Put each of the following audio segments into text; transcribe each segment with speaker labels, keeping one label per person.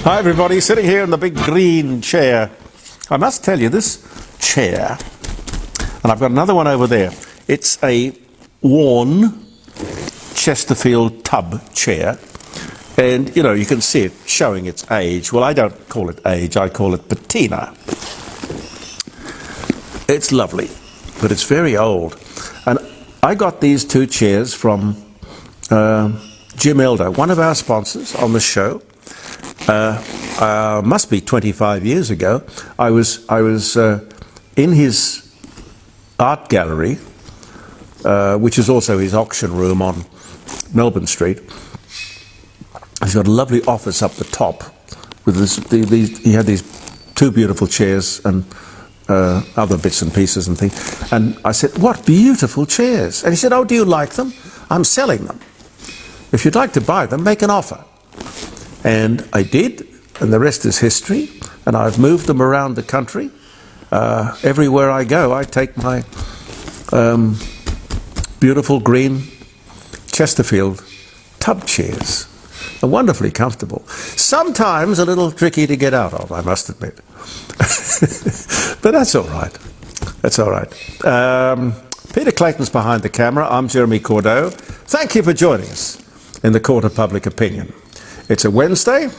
Speaker 1: Hi everybody, sitting here in the big green chair. I must tell you, this chair, and I've got another one over there, it's a worn Chesterfield tub chair, and you know, you can see it showing its age. Well, I don't call it age, I call it patina. It's lovely, but it's very old. And I got these two chairs from Jim Elder, one of our sponsors on the show. Must be 25 years ago. I was in his art gallery, which is also his auction room on Melbourne Street. He's got a lovely office up the top with he had these two beautiful chairs and other bits and pieces and things. And I said, "What beautiful chairs!" And he said, "Oh, do you like them? I'm selling them. If you'd like to buy them, make an offer." And I did, and the rest is history. And I've moved them around the country. Everywhere I go, I take my beautiful green Chesterfield tub chairs. They're wonderfully comfortable. Sometimes a little tricky to get out of, I must admit. But that's all right. That's all right. Peter Clayton's behind the camera. I'm Jeremy Cordeaux. Thank you for joining us in the Court of Public Opinion. It's a Wednesday.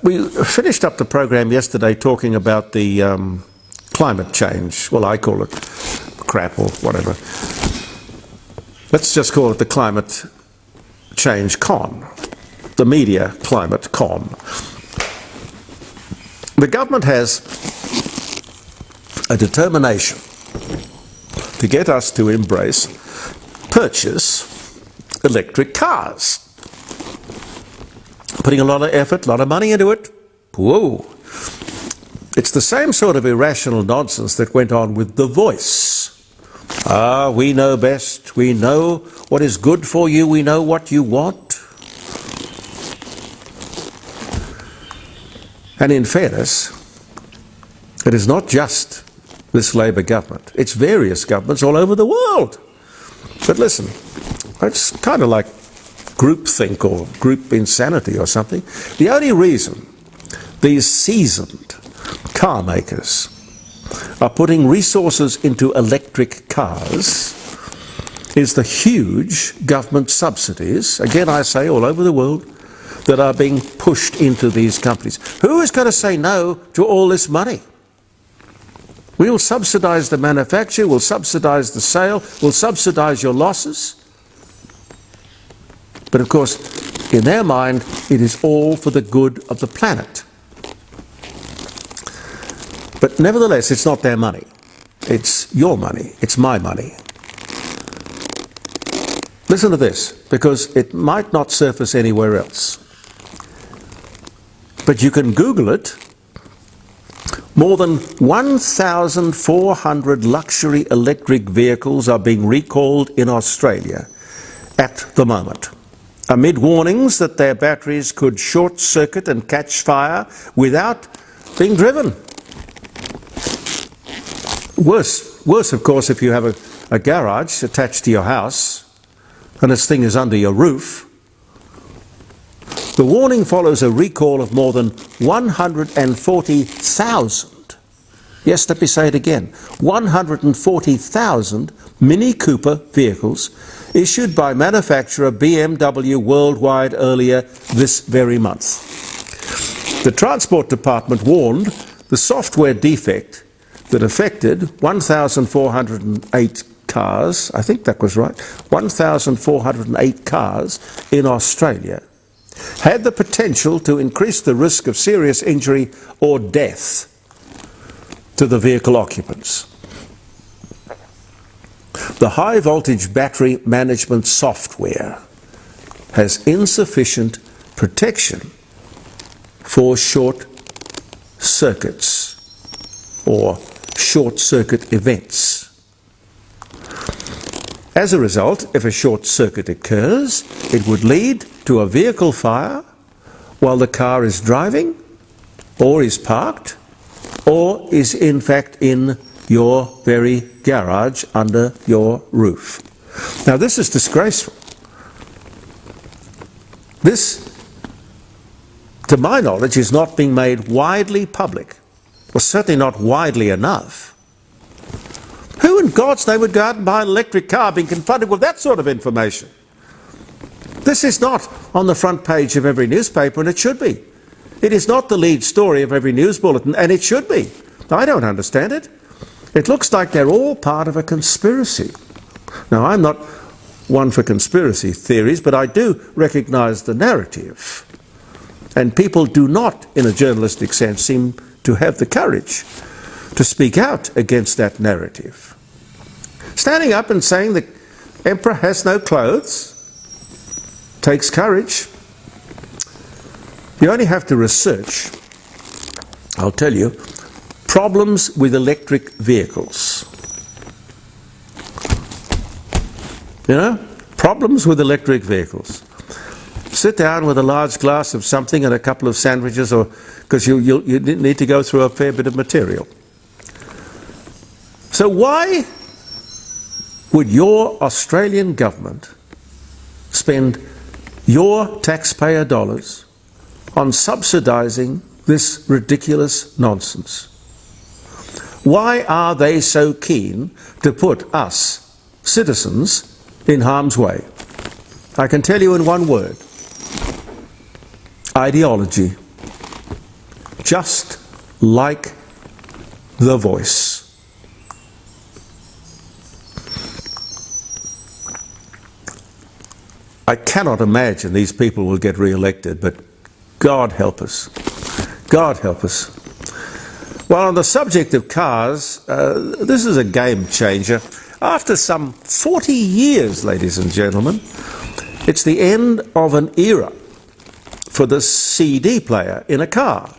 Speaker 1: We finished up the program yesterday talking about the climate change. Well, I call it crap or whatever. Let's just call it the climate change con, the media climate con. The government has a determination to get us to purchase electric cars. Putting a lot of effort, a lot of money into it. Whoa. It's the same sort of irrational nonsense that went on with The Voice. We know best. We know what is good for you. We know what you want. And in fairness, it is not just this Labour government. It's various governments all over the world. But listen, it's kind of like groupthink or group insanity or something. The only reason these seasoned car makers are putting resources into electric cars is the huge government subsidies, again I say all over the world, that are being pushed into these companies. Who is going to say no to all this money? We'll subsidise the manufacture, we'll subsidise the sale, we'll subsidise your losses. But of course, in their mind, it is all for the good of the planet. But nevertheless, it's not their money. It's your money. It's my money. Listen to this, because it might not surface anywhere else. But you can Google it. More than 1,400 luxury electric vehicles are being recalled in Australia at the moment, amid warnings that their batteries could short circuit and catch fire without being driven. Worse of course, if you have a garage attached to your house and this thing is under your roof. The warning follows a recall of more than 140,000, yes, let me say it again, 140,000 Mini Cooper vehicles issued by manufacturer BMW worldwide earlier this very month. The Transport Department warned the software defect that affected 1,408 cars, I think that was right, 1,408 cars in Australia, had the potential to increase the risk of serious injury or death to the vehicle occupants. The high voltage battery management software has insufficient protection for short circuits or short circuit events. As a result, if a short circuit occurs, it would lead to a vehicle fire while the car is driving, or is parked, or is in fact in your very garage under your roof. Now this is disgraceful. This to my knowledge, is not being made widely public, or certainly not widely enough. Who in God's name would go out and buy an electric car being confronted with that sort of information? This is not on the front page of every newspaper, and it should be. It is not the lead story of every news bulletin, and it should be. I don't understand it. It looks like they're all part of a conspiracy. Now, I'm not one for conspiracy theories, but I do recognize the narrative. And people do not, in a journalistic sense, seem to have the courage to speak out against that narrative. Standing up and saying the emperor has no clothes takes courage. You only have to research, I'll tell you, problems with electric vehicles. You know, problems with electric vehicles. Sit down with a large glass of something and a couple of sandwiches, or because you need to go through a fair bit of material. So why would your Australian government spend your taxpayer dollars on subsidising this ridiculous nonsense? Why are they so keen to put us, citizens, in harm's way? I can tell you in one word: ideology. Just like The Voice. I cannot imagine these people will get re-elected, but God help us. God help us. Well, on the subject of cars, this is a game changer. After some 40 years, ladies and gentlemen, it's the end of an era for the CD player in a car.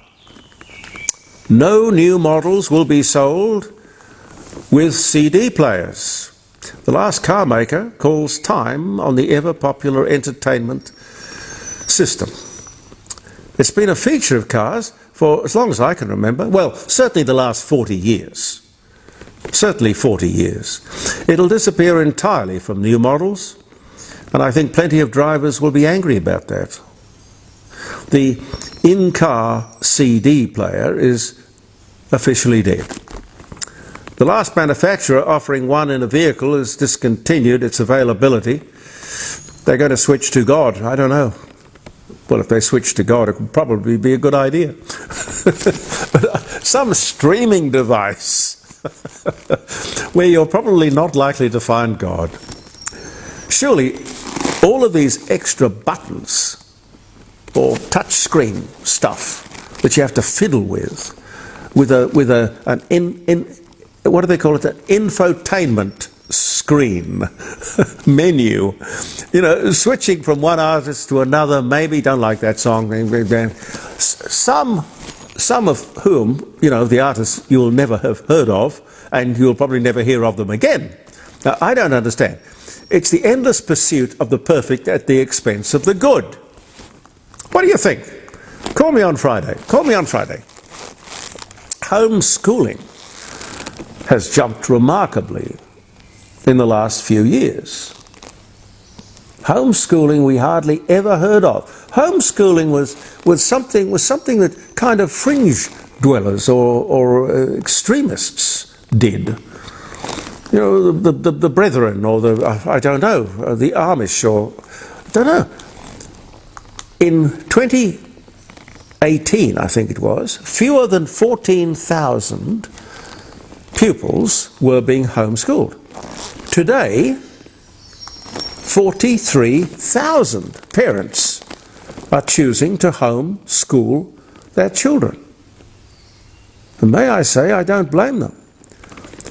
Speaker 1: No new models will be sold with CD players. The last car maker calls time on the ever-popular entertainment system. It's been a feature of cars for as long as I can remember. Well, certainly the last 40 years. Certainly 40 years. It'll disappear entirely from new models, and I think plenty of drivers will be angry about that. The in-car CD player is officially dead. The last manufacturer offering one in a vehicle has discontinued its availability. They're going to switch to God. I don't know. Well, if they switch to God, it would probably be a good idea. Some streaming device where you're probably not likely to find God. An all of these extra buttons or touch screen stuff that you have to fiddle with what do they call it? An infotainment screen menu. You know, switching from one artist to another. Maybe don't like that song. Some of whom, you know, the artists you'll never have heard of, and you'll probably never hear of them again. Now, I don't understand. It's the endless pursuit of the perfect at the expense of the good. What do you think? Call me on Friday. Call me on Friday. Homeschooling has jumped remarkably in the last few years. Homeschooling we hardly ever heard of. Homeschooling was something that kind of fringe dwellers or extremists did. You know, the Brethren, or the the Amish, or I don't know. In 2018, I think it was, fewer than 14,000 pupils were being homeschooled. Today, 43,000 parents are choosing to homeschool their children. And may I say, I don't blame them.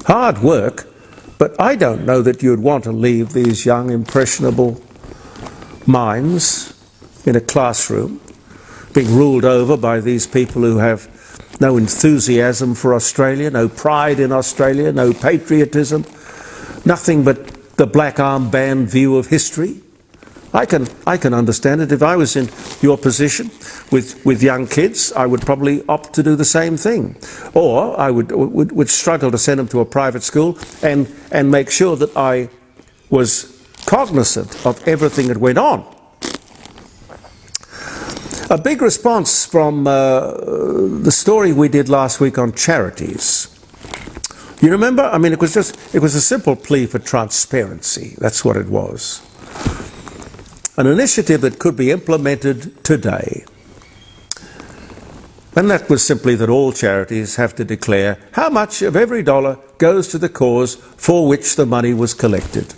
Speaker 1: Hard work, but I don't know that you'd want to leave these young, impressionable minds in a classroom being ruled over by these people who have no enthusiasm for Australia, no pride in Australia, no patriotism, nothing but the black armband view of history. I can understand it. If I was in your position with young kids, I would probably opt to do the same thing. Or I would struggle to send them to a private school and make sure that I was cognizant of everything that went on. A big response from the story we did last week on charities. You remember? I mean, it was a simple plea for transparency. That's what it was. An initiative that could be implemented today. And that was simply that all charities have to declare how much of every dollar goes to the cause for which the money was collected.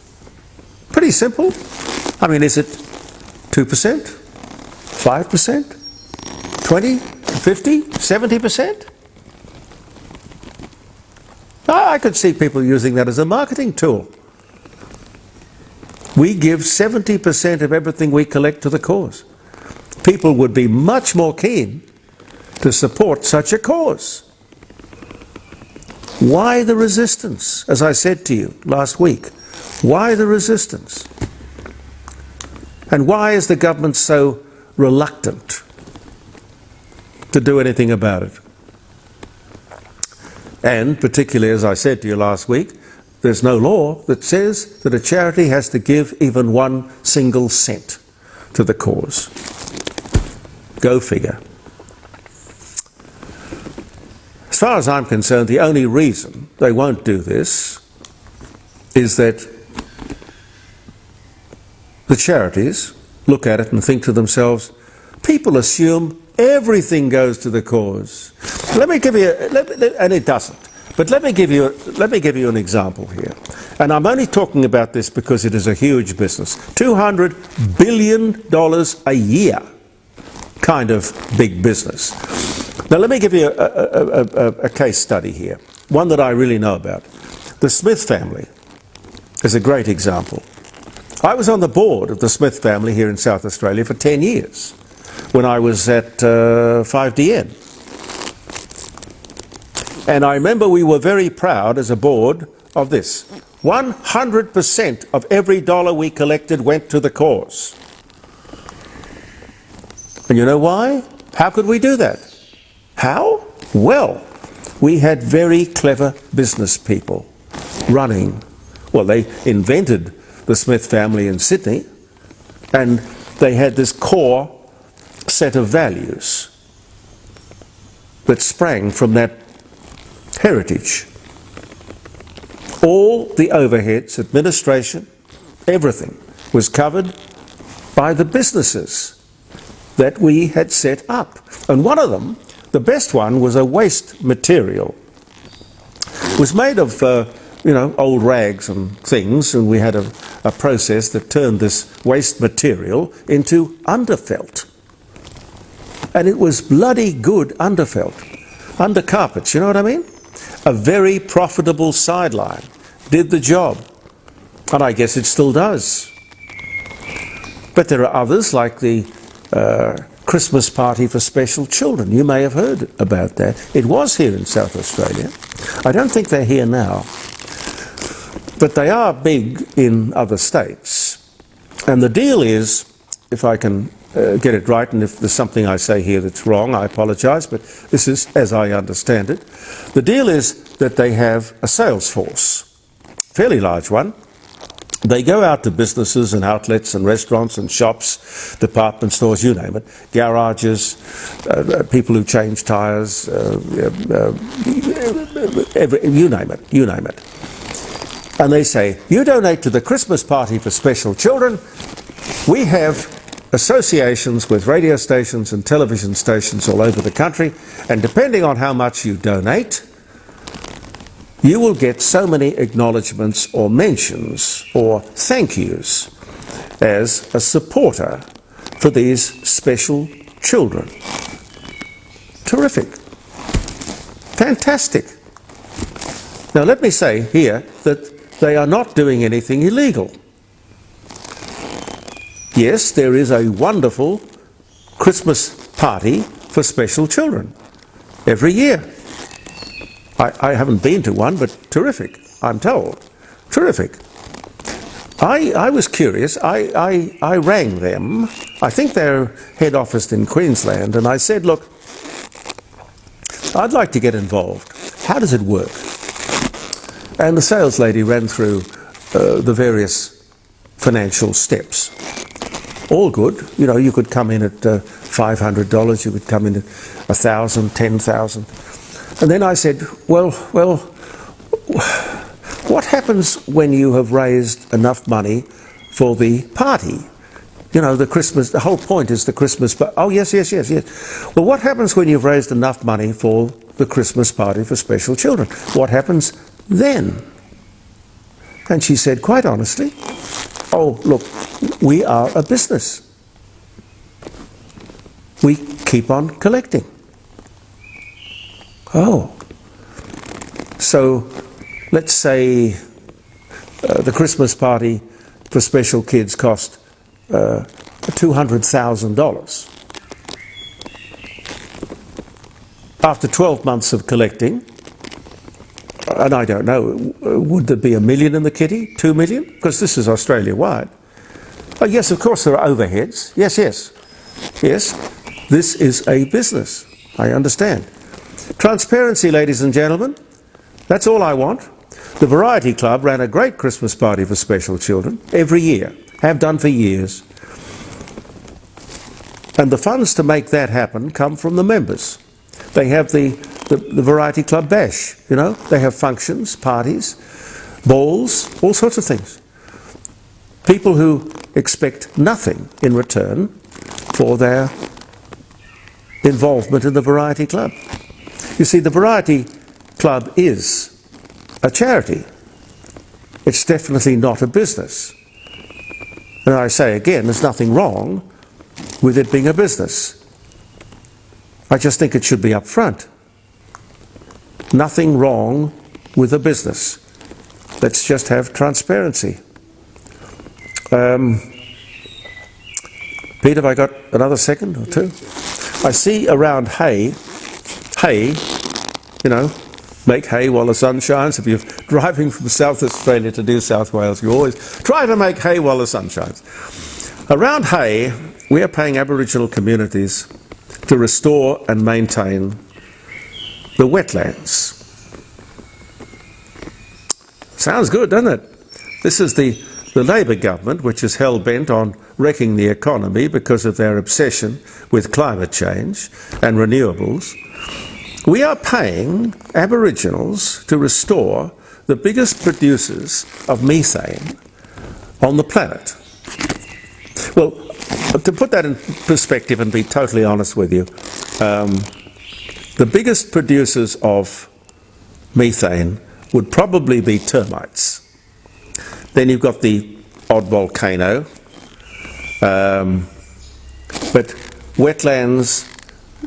Speaker 1: Pretty simple. I mean, is it 2%? 5%? 20? 50? 70%? I could see people using that as a marketing tool. We give 70% of everything we collect to the cause. People would be much more keen to support such a cause. Why the resistance? As I said to you last week, why the resistance? And why is the government so reluctant to do anything about it? And particularly, as I said to you last week, there's no law that says that a charity has to give even 1 single cent to the cause. Go figure. As far as I'm concerned, the only reason they won't do this is that the charities look at it and think to themselves, people assume everything goes to the cause. Let me give you, and it doesn't. But let me give you an example here. And I'm only talking about this because it is a huge business. $200 billion a year kind of big business. Now let me give you a case study here, one that I really know about. The Smith family is a great example. I was on the board of the Smith family here in South Australia for 10 years when I was at 5DN. And I remember we were very proud as a board of this. 100% of every dollar we collected went to the cause. And you know why? How could we do that? How? Well, we had very clever business people running. Well, they invented the Smith family in Sydney, and they had this core set of values that sprang from that heritage. All the overheads, administration, everything was covered by the businesses that we had set up. And one of them, the best one, was a waste material. It was made of, old rags and things, and we had a process that turned this waste material into underfelt. And it was bloody good underfelt. Under carpets, you know what I mean? A very profitable sideline. Did the job. And I guess it still does. But there are others, like the Christmas party for special children. You may have heard about that. It was here in South Australia. I don't think they're here now. But they are big in other states. And the deal is, if I can get it right, and if there's something I say here that's wrong, I apologise, but this is as I understand it. The deal is that they have a sales force, fairly large one. They go out to businesses and outlets and restaurants and shops, department stores, you name it, garages, people who change tyres, you name it. And they say, you donate to the Christmas party for special children. We have associations with radio stations and television stations all over the country, and depending on how much you donate, you will get so many acknowledgements or mentions or thank yous as a supporter for these special children. Terrific. Fantastic. Now let me say here that they are not doing anything illegal. Yes, there is a wonderful Christmas party for special children every year. I haven't been to one, but terrific, I'm told. Terrific. I was curious. I rang them. I think their head office in Queensland, and I said, look, I'd like to get involved. How does it work? And the sales lady ran through the various financial steps. All good. You know, you could come in at $500, you would come in at $1,000, $10,000. And then I said, well, what happens when you have raised enough money for the party? You know, the Christmas, the whole point is the Christmas, oh yes. Well, what happens when you've raised enough money for the Christmas party for special children? What happens then? And she said, quite honestly, oh, look, we are a business. We keep on collecting. Oh, so let's say the Christmas party for special kids cost $200,000. After 12 months of collecting, and I don't know, would there be $1 million in the kitty? 2 million? Because this is Australia-wide. Oh, yes, of course there are overheads. Yes. This is a business. I understand. Transparency, ladies and gentlemen. That's all I want. The Variety Club ran a great Christmas party for special children every year. Have done for years. And the funds to make that happen come from the members. They have the Variety Club Bash, you know. They have functions, parties, balls, all sorts of things. People who expect nothing in return for their involvement in the Variety Club. You see, the Variety Club is a charity. It's definitely not a business. And I say again, there's nothing wrong with it being a business. I just think it should be up front. Nothing wrong with a business. Let's just have transparency. Pete, have I got another second or two? I see around hay, you know, make hay while the sun shines. If you're driving from South Australia to New South Wales, you always try to make hay while the sun shines. Around hay, we are paying Aboriginal communities to restore and maintain the wetlands. Sounds good, doesn't it? This is the Labor government, which is hell-bent on wrecking the economy because of their obsession with climate change and renewables. We are paying Aboriginals to restore the biggest producers of methane on the planet. Well, to put that in perspective and be totally honest with you, the biggest producers of methane would probably be termites. Then you've got the odd volcano, but wetlands,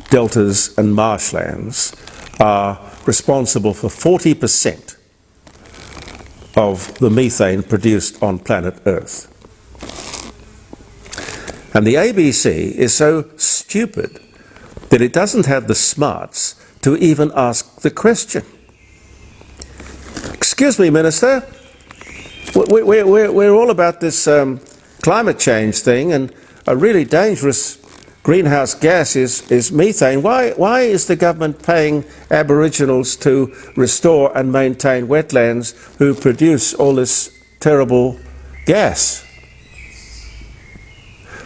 Speaker 1: deltas and marshlands are responsible for 40% of the methane produced on planet Earth. And the ABC is so stupid that it doesn't have the smarts to even ask the question. Excuse me, Minister, we're all about this climate change thing, and a really dangerous greenhouse gas is methane. Why is the government paying Aboriginals to restore and maintain wetlands who produce all this terrible gas?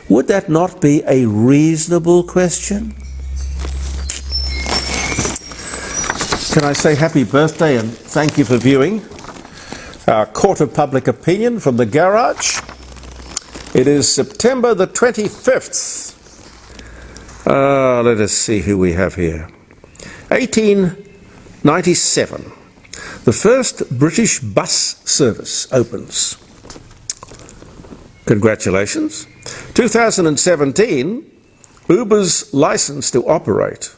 Speaker 1: Would that not be a reasonable question? Can I say happy birthday and thank you for viewing our Court of Public Opinion from the garage. It is September the 25th. Let us see who we have here. 1897. The first British bus service opens. Congratulations. 2017, Uber's license to operate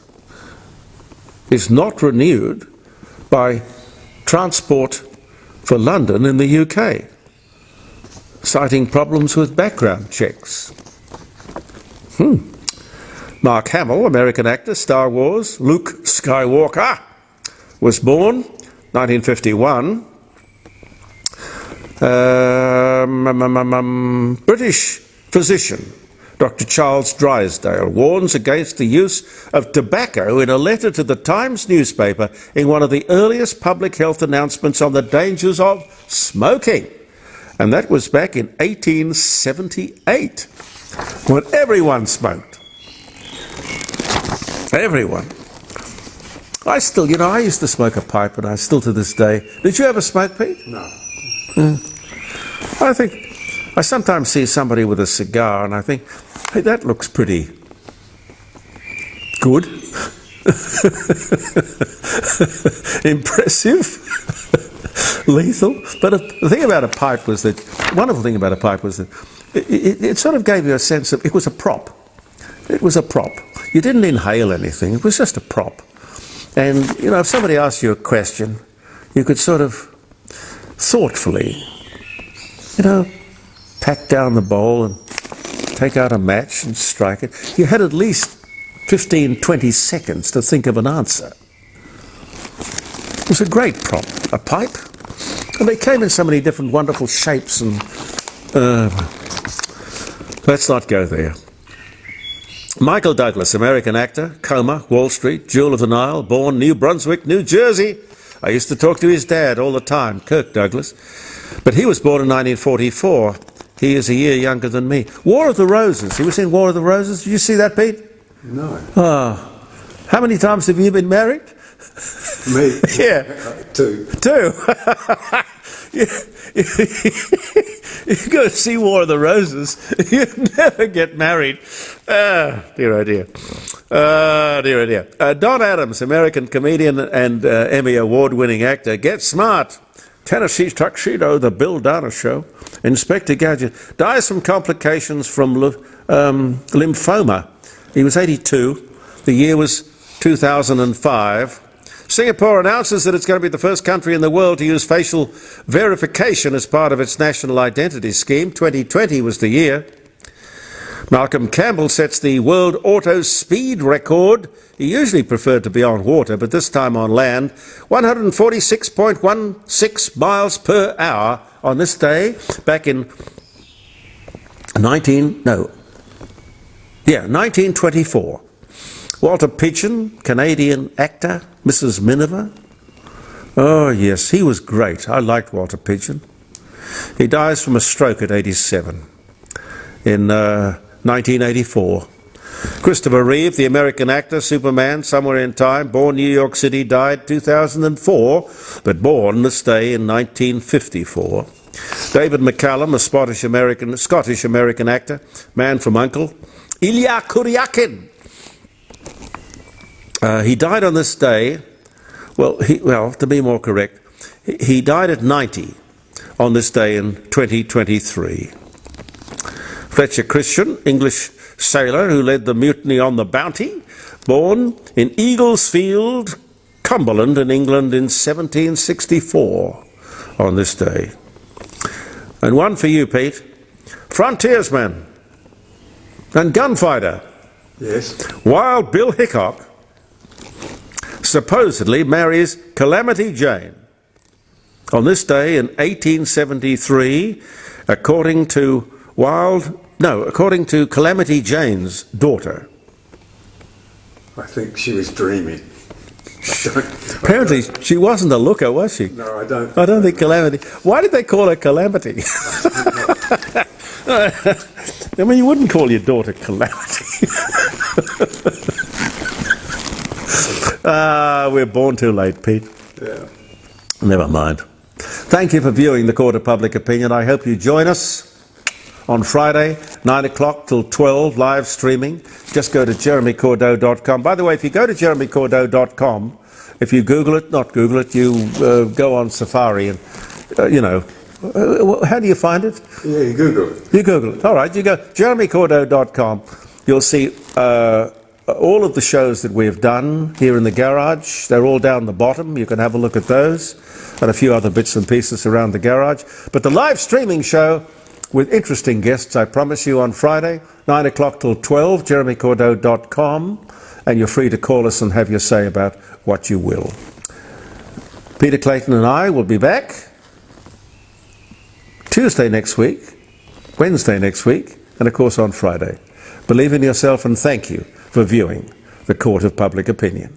Speaker 1: is not renewed by Transport for London in the UK, citing problems with background checks. Mark Hamill, American actor, Star Wars, Luke Skywalker, was born 1951. British physician Dr. Charles Drysdale warns against the use of tobacco in a letter to the Times newspaper in one of the earliest public health announcements on the dangers of smoking. And that was back in 1878, when everyone smoked. Everyone. I still, I used to smoke a pipe, and I still to this day. Did you ever smoke, Pete?
Speaker 2: No.
Speaker 1: I sometimes see somebody with a cigar, and I think, hey, that looks pretty good. Impressive. Lethal. But the thing about a pipe was that, wonderful thing about a pipe was that it sort of gave you a sense of, it was a prop. It was a prop. You didn't inhale anything, it was just a prop. And, if somebody asked you a question, you could sort of thoughtfully, pack down the bowl and take out a match and strike it. You had at least 15, 20 seconds to think of an answer. It was a great prop, a pipe. And they came in so many different wonderful shapes, and let's not go there. Michael Douglas, American actor, coma, Wall Street, Jewel of the Nile, born New Brunswick, New Jersey. I used to talk to his dad all the time, Kirk Douglas. But he was born in 1944. He is a year younger than me. War of the Roses. He was in War of the Roses. Did you see that, Pete?
Speaker 2: No.
Speaker 1: Oh. How many times have you been married?
Speaker 2: Me?
Speaker 1: Yeah.
Speaker 2: 2.
Speaker 1: 2. You go see War of the Roses, you never get married. Dear oh dear. Dear oh dear. Don Adams, American comedian and Emmy Award-winning actor. Get Smart. Tennessee Tuxedo, The Bill Dana Show. Inspector Gadget. Dies from complications from lymphoma. He was 82. The year was 2005. Singapore announces that it's going to be the first country in the world to use facial verification as part of its national identity scheme. 2020 was the year. Malcolm Campbell sets the world auto speed record. He usually preferred to be on water, but this time on land. 146.16 miles per hour on this day back in 1924. Walter Pidgeon, Canadian actor, Mrs. Miniver. Oh, yes, he was great. I liked Walter Pidgeon. He dies from a stroke at 87 in 1984. Christopher Reeve, the American actor, Superman, Somewhere in Time, born New York City, died 2004, but born this day in 1954. David McCallum, a Scottish-American actor, Man from U.N.C.L.E. Ilya Kuryakin. He died on this day, to be more correct, he died at 90 on this day in 2023. Fletcher Christian, English sailor who led the mutiny on the Bounty, born in Eaglesfield, Cumberland in England in 1764 on this day. And one for you, Pete. Frontiersman and gunfighter.
Speaker 2: Yes.
Speaker 1: Wild Bill Hickok supposedly marries Calamity Jane on this day in 1873, according to Calamity Jane's daughter.
Speaker 2: I think she was dreaming.
Speaker 1: Apparently, she wasn't a looker, was she?
Speaker 2: No, I don't.
Speaker 1: I don't think Calamity. Why did they call her Calamity? I mean, you wouldn't call your daughter Calamity. We're born too late, Pete.
Speaker 2: Yeah.
Speaker 1: Never mind. Thank you for viewing the Court of Public Opinion. I hope you join us on Friday, 9 o'clock till 12, live streaming. Just go to jeremycordeaux.com. By the way, if you go to jeremycordeaux.com, if you Google it, you go on Safari and, how do you find it?
Speaker 2: Yeah, you Google it.
Speaker 1: You Google it. All right, you go jeremycordeaux.com. You'll see all of the shows that we've done here in the garage. They're all down the bottom. You can have a look at those and a few other bits and pieces around the garage. But the live streaming show with interesting guests, I promise you, on Friday, 9 o'clock till 12, jeremycordeaux.com, and you're free to call us and have your say about what you will. Peter Clayton and I will be back Tuesday next week, Wednesday next week, and of course on Friday. Believe in yourself, and thank you for viewing the Court of Public Opinion.